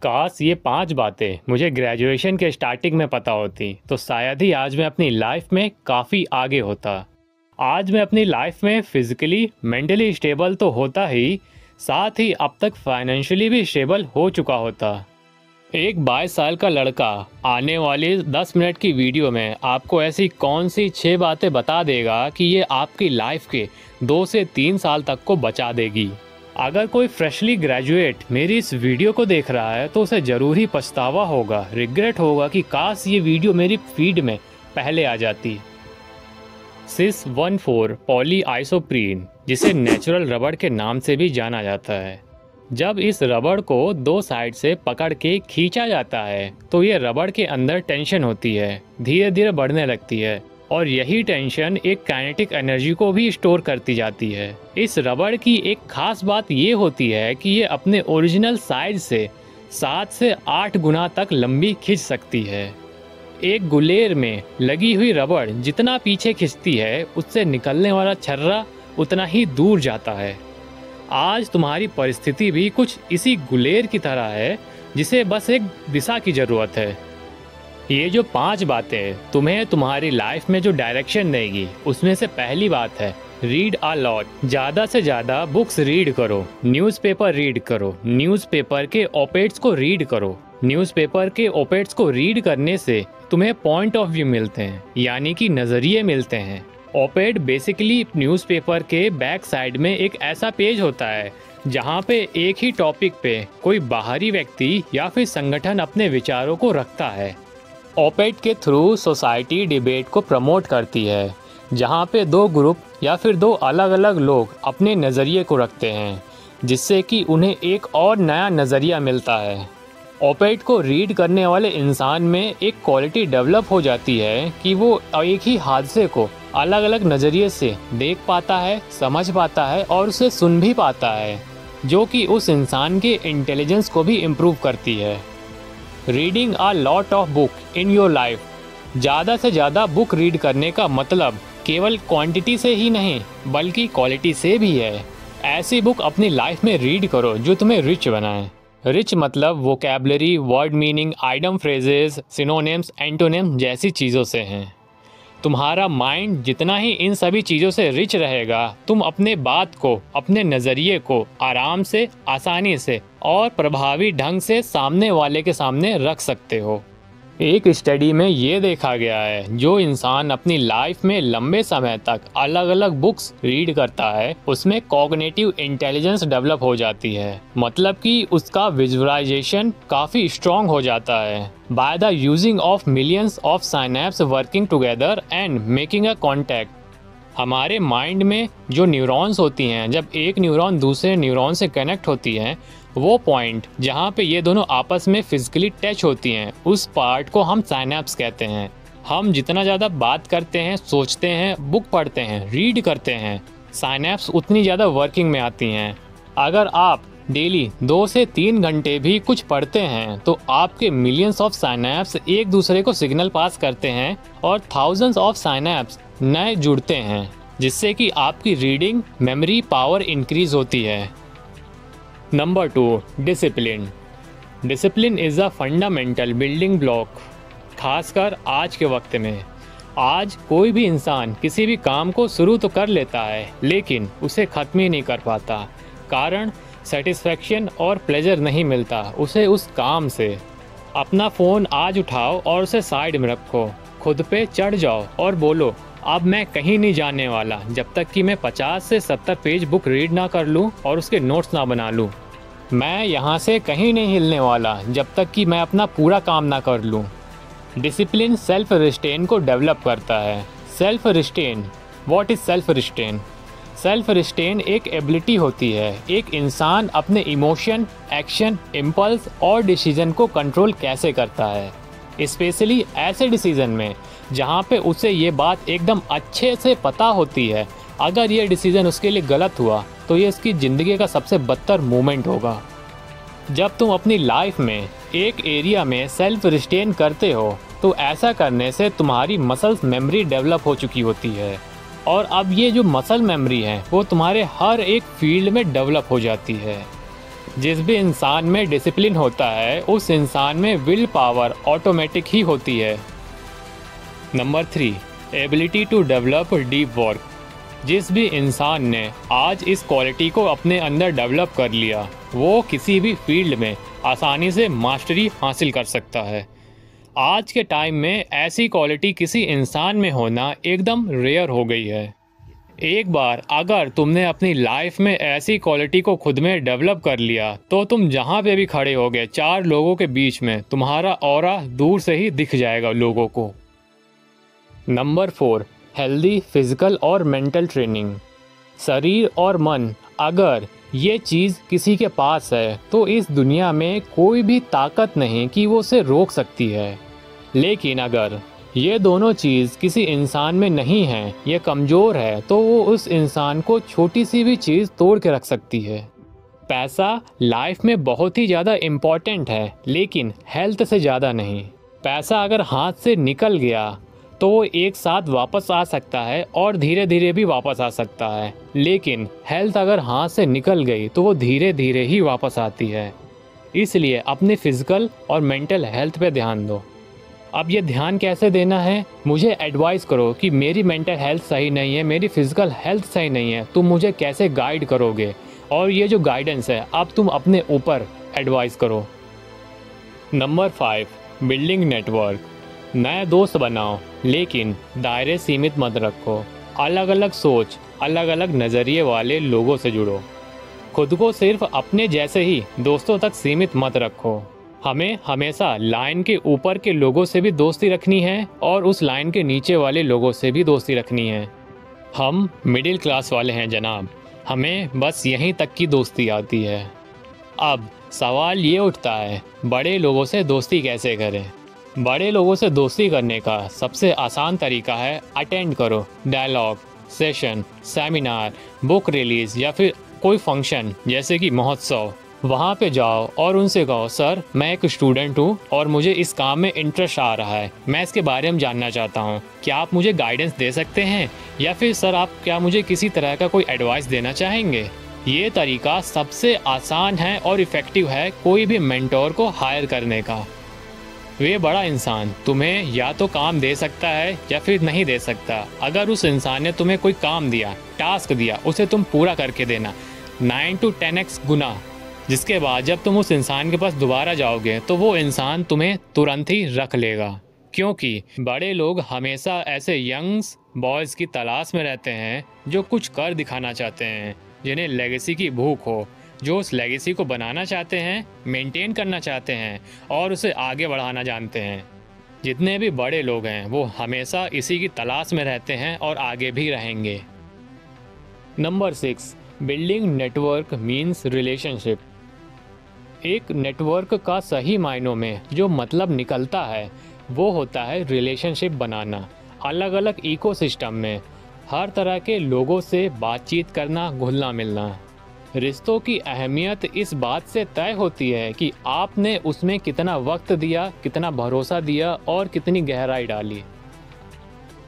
काश ये 5 बातें मुझे ग्रेजुएशन के स्टार्टिंग में पता होती तो शायद ही आज मैं अपनी लाइफ में काफ़ी आगे होता। आज मैं अपनी लाइफ में फिजिकली मेंटली स्टेबल तो होता ही, साथ ही अब तक फाइनेंशियली भी स्टेबल हो चुका होता। एक 22 साल का लड़का आने वाली 10 मिनट की वीडियो में आपको ऐसी कौन सी 6 बातें बता देगा कि ये आपकी लाइफ के 2 से 3 साल तक को बचा देगी। अगर कोई फ्रेशली ग्रेजुएट मेरी इस वीडियो को देख रहा है तो उसे ज़रूर ही पछतावा होगा, रिग्रेट होगा कि काश ये वीडियो मेरी फीड में पहले आ जाती। सिस 14 पॉली आइसोप्रीन, जिसे नेचुरल रबड़ के नाम से भी जाना जाता है। जब इस रबड़ को 2 साइड से पकड़ के खींचा जाता है तो ये रबड़ के अंदर टेंशन होती है, धीरे धीरे बढ़ने लगती है और यही टेंशन एक काइनेटिक एनर्जी को भी स्टोर करती जाती है। इस रबड़ की एक खास बात ये होती है कि ये अपने ओरिजिनल साइज से 7 से 8 गुना तक लंबी खींच सकती है। एक गुलेर में लगी हुई रबड़ जितना पीछे खींचती है उससे निकलने वाला छर्रा उतना ही दूर जाता है। आज तुम्हारी परिस्थिति भी कुछ इसी गुलेर की तरह है जिसे बस एक दिशा की ज़रूरत है। ये जो 5 बातें तुम्हें तुम्हारी लाइफ में जो डायरेक्शन देगी उसमें से पहली बात है रीड अ लॉट। ज़्यादा से ज़्यादा बुक्स रीड करो, न्यूज़पेपर रीड करो, न्यूज़पेपर के ऑपेड्स को रीड करो। न्यूज़पेपर के ऑपेड्स को रीड करने से तुम्हें पॉइंट ऑफ व्यू मिलते हैं, यानी कि नज़रिए मिलते हैं। ऑपेड बेसिकली न्यूज़पेपर के बैक साइड में एक ऐसा पेज होता है जहाँ पे एक ही टॉपिक पे कोई बाहरी व्यक्ति या फिर संगठन अपने विचारों को रखता है। ऑपेड के थ्रू सोसाइटी डिबेट को प्रमोट करती है, जहाँ पे 2 ग्रुप या फिर 2 अलग अलग लोग अपने नज़रिए को रखते हैं, जिससे कि उन्हें एक और नया नज़रिया मिलता है। ऑपेड को रीड करने वाले इंसान में एक क्वालिटी डेवलप हो जाती है कि वो एक ही हादसे को अलग अलग नज़रिए से देख पाता है, समझ पाता है और उसे सुन भी पाता है, जो कि उस इंसान के इंटेलिजेंस को भी इम्प्रूव करती है। Reading a lot of book in your life. ज़्यादा से ज़्यादा बुक रीड करने का मतलब केवल क्वांटिटी से ही नहीं बल्कि क्वालिटी से भी है। ऐसी बुक अपनी लाइफ में रीड करो जो तुम्हें रिच बनाए। रिच मतलब vocabulary, word meaning, idem phrases, synonyms, antonyms जैसी चीज़ों से हैं। तुम्हारा माइंड जितना ही इन सभी चीज़ों से रिच रहेगा, तुम अपने बात को, अपने नज़रिए को आराम से, आसानी से और प्रभावी ढंग से सामने वाले के सामने रख सकते हो। एक स्टडी में ये देखा गया है, जो इंसान अपनी लाइफ में लंबे समय तक अलग अलग बुक्स रीड करता है उसमें कॉग्निटिव इंटेलिजेंस डेवलप हो जाती है। मतलब कि उसका विजुअलाइजेशन काफ़ी स्ट्रॉन्ग हो जाता है by the using of millions of synapse working together and making a contact. हमारे माइंड में जो न्यूरॉन्स होती हैं, जब एक न्यूरॉन दूसरे न्यूरॉन से कनेक्ट होती हैं, वो पॉइंट जहाँ पे ये दोनों आपस में फिजिकली टच होती हैं उस पार्ट को हम साइनेप्स कहते हैं। हम जितना ज़्यादा बात करते हैं, सोचते हैं, बुक पढ़ते हैं, रीड करते हैं, साइनेप्स उतनी ज़्यादा वर्किंग में आती हैं। अगर आप डेली 2 से 3 घंटे भी कुछ पढ़ते हैं तो आपके मिलियंस ऑफ साइनेप्स एक दूसरे को सिग्नल पास करते हैं और थाउजेंड्स ऑफ साइनेप्स नए जुड़ते हैं, जिससे कि आपकी रीडिंग मेमोरी पावर इंक्रीज होती है। Number 2, discipline. Discipline is a fundamental building block, खासकर आज के वक्त में। आज कोई भी इंसान किसी भी काम को शुरू तो कर लेता है लेकिन उसे ख़त्म ही नहीं कर पाता। कारण सेटिस्फैक्शन और प्लेजर नहीं मिलता उसे उस काम से। अपना फ़ोन आज उठाओ और उसे साइड में रखो, खुद पे चढ़ जाओ और बोलो अब मैं कहीं नहीं जाने वाला जब तक कि मैं 50 से 70 पेज बुक रीड ना कर लूँ और उसके नोट्स ना बना लूँ। मैं यहाँ से कहीं नहीं हिलने वाला जब तक कि मैं अपना पूरा काम ना कर लूँ। डिसिप्लिन सेल्फ रिस्ट्रेन को डेवलप करता है। Self restrain, what is self restrain? Self restrain एक एबिलिटी होती है, एक इंसान अपने इमोशन, एक्शन, इम्पल्स और डिसीजन को कंट्रोल कैसे करता है, स्पेशली ऐसे डिसीजन में जहाँ पे उसे ये बात एकदम अच्छे से पता होती है अगर ये डिसीजन उसके लिए गलत हुआ तो ये इसकी ज़िंदगी का सबसे बदतर मोमेंट होगा। जब तुम अपनी लाइफ में एक एरिया में सेल्फ रिस्ट्रेन करते हो तो ऐसा करने से तुम्हारी मसल्स मेमोरी डेवलप हो चुकी होती है और अब ये जो मसल मेमोरी है वो तुम्हारे हर एक फील्ड में डेवलप हो जाती है। जिस भी इंसान में डिसिप्लिन होता है उस इंसान में विल पावर ऑटोमेटिक ही होती है। Number 3, ability to develop deep work. जिस भी इंसान ने आज इस क्वालिटी को अपने अंदर डेवलप कर लिया वो किसी भी फील्ड में आसानी से मास्टरी हासिल कर सकता है। आज के टाइम में ऐसी क्वालिटी किसी इंसान में होना एकदम रेयर हो गई है। एक बार अगर तुमने अपनी लाइफ में ऐसी क्वालिटी को खुद में डेवलप कर लिया तो तुम जहाँ पे भी खड़े होगे 4 लोगों के बीच में तुम्हारा ऑरा दूर से ही दिख जाएगा लोगों को। नंबर 4, हेल्दी फिजिकल और मेंटल ट्रेनिंग। शरीर और मन अगर ये चीज़ किसी के पास है तो इस दुनिया में कोई भी ताकत नहीं कि वो उसे रोक सकती है। लेकिन अगर ये दोनों चीज़ किसी इंसान में नहीं है, ये कमज़ोर है, तो वो उस इंसान को छोटी सी भी चीज़ तोड़ के रख सकती है। पैसा लाइफ में बहुत ही ज़्यादा इम्पॉर्टेंट है लेकिन हेल्थ से ज़्यादा नहीं। पैसा अगर हाथ से निकल गया तो वो एक साथ वापस आ सकता है और धीरे धीरे भी वापस आ सकता है, लेकिन हेल्थ अगर हाथ से निकल गई तो वो धीरे धीरे ही वापस आती है। इसलिए अपनी फिजिकल और मेंटल हेल्थ पे ध्यान दो। अब ये ध्यान कैसे देना है, मुझे एडवाइस करो कि मेरी मेंटल हेल्थ सही नहीं है, मेरी फिजिकल हेल्थ सही नहीं है, तुम मुझे कैसे गाइड करोगे, और ये जो गाइडेंस है अब तुम अपने ऊपर एडवाइस करो। Number 5, building network. नए दोस्त बनाओ लेकिन दायरे सीमित मत रखो। अलग अलग सोच, अलग अलग नज़रिए वाले लोगों से जुड़ो। खुद को सिर्फ अपने जैसे ही दोस्तों तक सीमित मत रखो। हमें हमेशा लाइन के ऊपर के लोगों से भी दोस्ती रखनी है और उस लाइन के नीचे वाले लोगों से भी दोस्ती रखनी है। हम मिडिल क्लास वाले हैं जनाब, हमें बस यहीं तक की दोस्ती आती है। अब सवाल ये उठता है, बड़े लोगों से दोस्ती कैसे करें? बड़े लोगों से दोस्ती करने का सबसे आसान तरीका है अटेंड करो dialogue, session, seminar, book release या फिर कोई फंक्शन जैसे कि महोत्सव। वहाँ पे जाओ और उनसे कहो, सर मैं एक स्टूडेंट हूँ और मुझे इस काम में इंटरेस्ट आ रहा है, मैं इसके बारे में जानना चाहता हूँ, क्या आप मुझे गाइडेंस दे सकते हैं, या फिर सर आप क्या मुझे किसी तरह का कोई एडवाइस देना चाहेंगे। ये तरीका सबसे आसान है और इफ़ेक्टिव है कोई भी मेंटोर को हायर करने का। वे बड़ा इंसान तुम्हें या तो काम दे सकता है या फिर नहीं दे सकता। अगर उस इंसान ने तुम्हें कोई काम दिया, टास्क दिया, उसे तुम पूरा करके देना 9 to 10x गुना। जिसके बाद जब तुम उस इंसान के पास दोबारा जाओगे तो वो इंसान तुम्हें तुरंत ही रख लेगा, क्योंकि बड़े लोग हमेशा ऐसे यंग्स बॉयज़ की तलाश में रहते हैं जो कुछ कर दिखाना चाहते हैं, जिन्हें लेगेसी की भूख हो, जो उस लेगेसी को बनाना चाहते हैं, मेंटेन करना चाहते हैं और उसे आगे बढ़ाना जानते हैं। जितने भी बड़े लोग हैं वो हमेशा इसी की तलाश में रहते हैं और आगे भी रहेंगे। Number 6, building network means relationship. एक नेटवर्क का सही मायनों में जो मतलब निकलता है वो होता है रिलेशनशिप बनाना। अलग अलग इकोसिस्टम में हर तरह के लोगों से बातचीत करना, घुलना मिलना। रिश्तों की अहमियत इस बात से तय होती है कि आपने उसमें कितना वक्त दिया, कितना भरोसा दिया और कितनी गहराई डाली।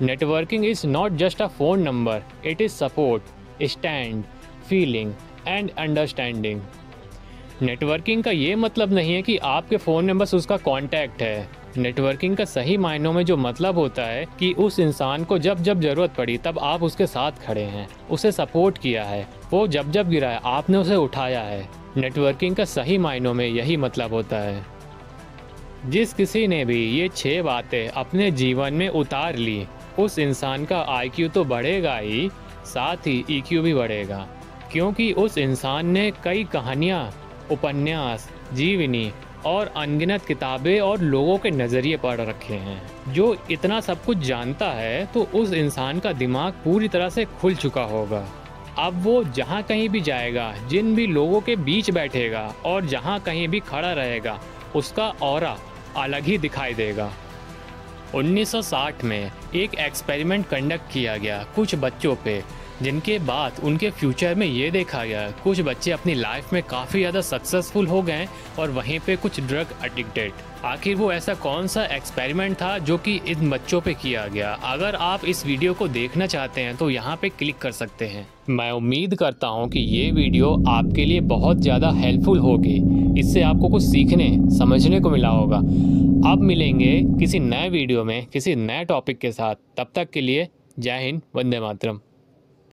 Networking is not just a phone number, it is support, stand, feeling and understanding. Networking का ये मतलब नहीं है कि आपके फ़ोन में बस उसका कॉन्टैक्ट है। नेटवर्किंग का सही मायनों में जो मतलब होता है कि उस इंसान को जब जब ज़रूरत पड़ी तब आप उसके साथ खड़े हैं, उसे सपोर्ट किया है, वो जब जब गिरा है आपने उसे उठाया है। नेटवर्किंग का सही मायनों में यही मतलब होता है। जिस किसी ने भी ये 6 बातें अपने जीवन में उतार ली उस इंसान का IQ तो बढ़ेगा ही, साथ ही EQ भी बढ़ेगा, क्योंकि उस इंसान ने कई कहानियाँ, उपन्यास, जीवनी और अनगिनत किताबें और लोगों के नज़रिए पढ़ रखे हैं। जो इतना सब कुछ जानता है तो उस इंसान का दिमाग पूरी तरह से खुल चुका होगा। अब वो जहाँ कहीं भी जाएगा, जिन भी लोगों के बीच बैठेगा और जहाँ कहीं भी खड़ा रहेगा, उसका ऑरा अलग ही दिखाई देगा। 1960 में एक एक्सपेरिमेंट कंडक्ट किया गया कुछ बच्चों पे, जिनके बाद उनके फ्यूचर में ये देखा गया कुछ बच्चे अपनी लाइफ में काफ़ी ज़्यादा सक्सेसफुल हो गए और वहीं पे कुछ ड्रग एडिक्टेड। आखिर वो ऐसा कौन सा एक्सपेरिमेंट था जो कि इन बच्चों पे किया गया? अगर आप इस वीडियो को देखना चाहते हैं तो यहाँ पे क्लिक कर सकते हैं। मैं उम्मीद करता हूँ कि ये वीडियो आपके लिए बहुत ज़्यादा हेल्पफुल होगी। इससे आपको कुछ सीखने समझने को मिला होगा। अब मिलेंगे किसी नए वीडियो में किसी नए टॉपिक के साथ। तब तक के लिए जय हिंद, वंदे मातरम।